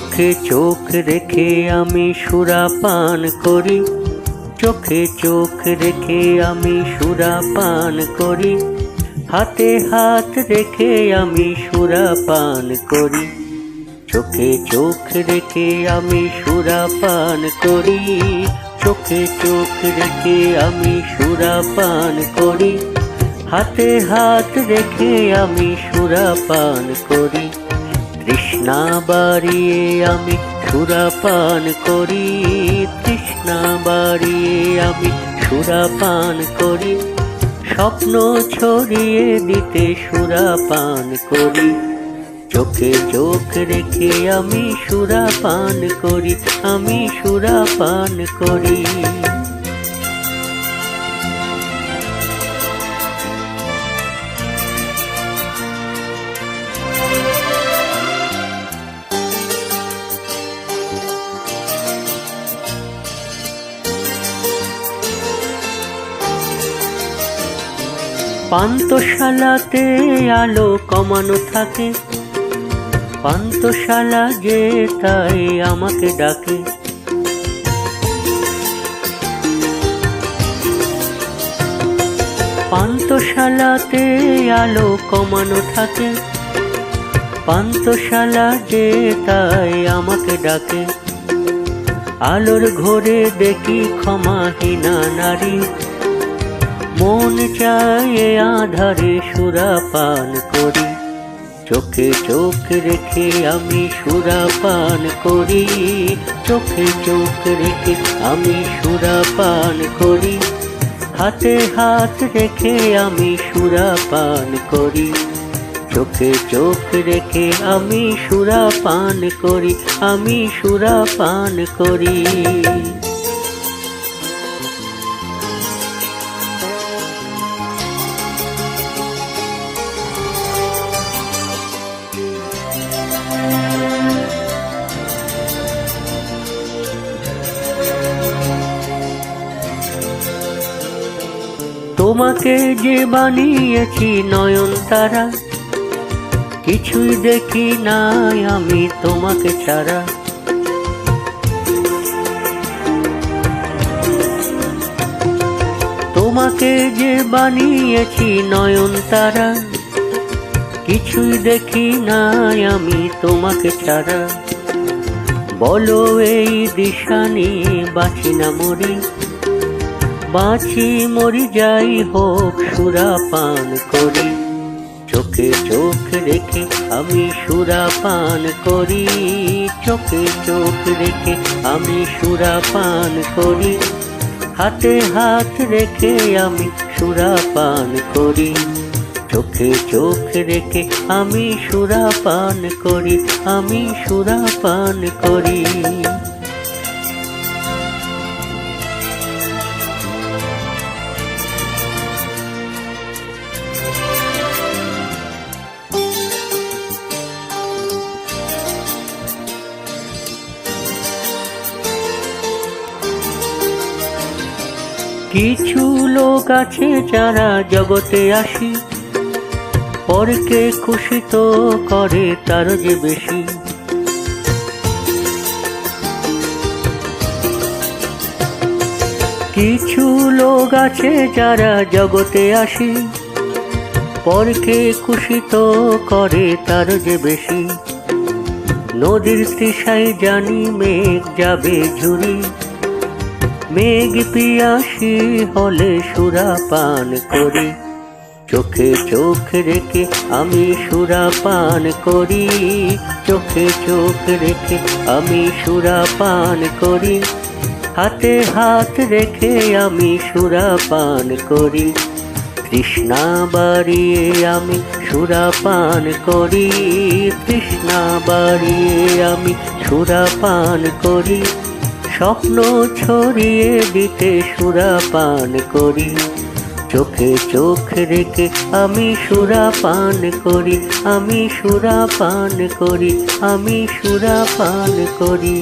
চোখে চোখ রেখে আমি সুরাপান করি, চোখে চোখ রেখে আমি সুরাপান করি, হাতে হাত রেখে আমি সুরাপান করি। চোখে চোখ রেখে আমি সুরাপান করি, চোখে চোখ রেখে আমি সুরাপান করি, হাতে হাত রেখে আমি সুরাপান করি। তৃষ্ণা বাড়িয়ে আমি সুরাপান করি, তৃষ্ণা বাড়িয়ে আমি সুরাপান করি, স্বপ্ন ছড়িয়ে দিতে সুরাপান করি। চোখে চোখ রেখে আমি সুরাপান করি, আমি সুরাপান করি। পান্থশালাতে আলো কমানো থাকে, পান্থশালা যে তাই আমাকে ডাকে। পান্থশালাতে আলো কমানো থাকে, পান্থশালা যে তাই আমাকে ডাকে। আলোর ঘোরে দেখি ক্ষমাহীনা নারী, মন চায় আধারে সুরাপান করি। চোখে চোখ রেখে আমি সুরাপান করি, চোখে চোখ রেখে আমি সুরাপান করি, হাতে হাত রেখে আমি সুরাপান করি। চোখে চোখ রেখে আমি সুরাপান করি, আমি সুরাপান করি। তোমাকে যে বানিয়েছি নয়ন তারা, কিছুই দেখি নাই আমি তোমাকে ছাড়া। তোমাকে যে বানিয়েছি নয়ন তারা, কিছুই দেখি নাই আমি তোমাকে ছাড়া। বলো এই দিশা নিয়ে বাঁচি না মরি, বাঁচি মরি যাই হোক সুরাপান করি। চোখে চোখ রেখে আমি সুরাপান করি, চোখে চোখ রেখে আমি সুরাপান করি, হাতে হাত রেখে আমি সুরাপান করি। চোখে চোখ রেখে আমি সুরাপান করি, আমি সুরাপান করি। কিছু লোক আছে যারা জগতে আসি, পরকে খুশি তো করে তার যে বেশি। কিছু লোক আছে যারা জগতে আসি, পরকে খুশি তো করে তার যে বেশি। নদীর তৃষায় জানি মেঘ যাবে ঝুরি, মেঘ পিয়াসী হলে সুরাপান করি। চোখে চোখ রেখে আমি সুরাপান করি, চোখে চোখ রেখে আমি সুরাপান করি, হাতে হাত রেখে আমি সুরাপান করি। তৃষ্ণা বাড়িয়ে আমি সুরাপান করি, তৃষ্ণা বাড়িয়ে আমি সুরাপান করি, স্বপ্ন ছড়িয়ে দিতে সুরাপান করি। চোখে চোখ রেখে আমি সুরাপান করি, আমি সুরাপান করি, আমি সুরাপান করি।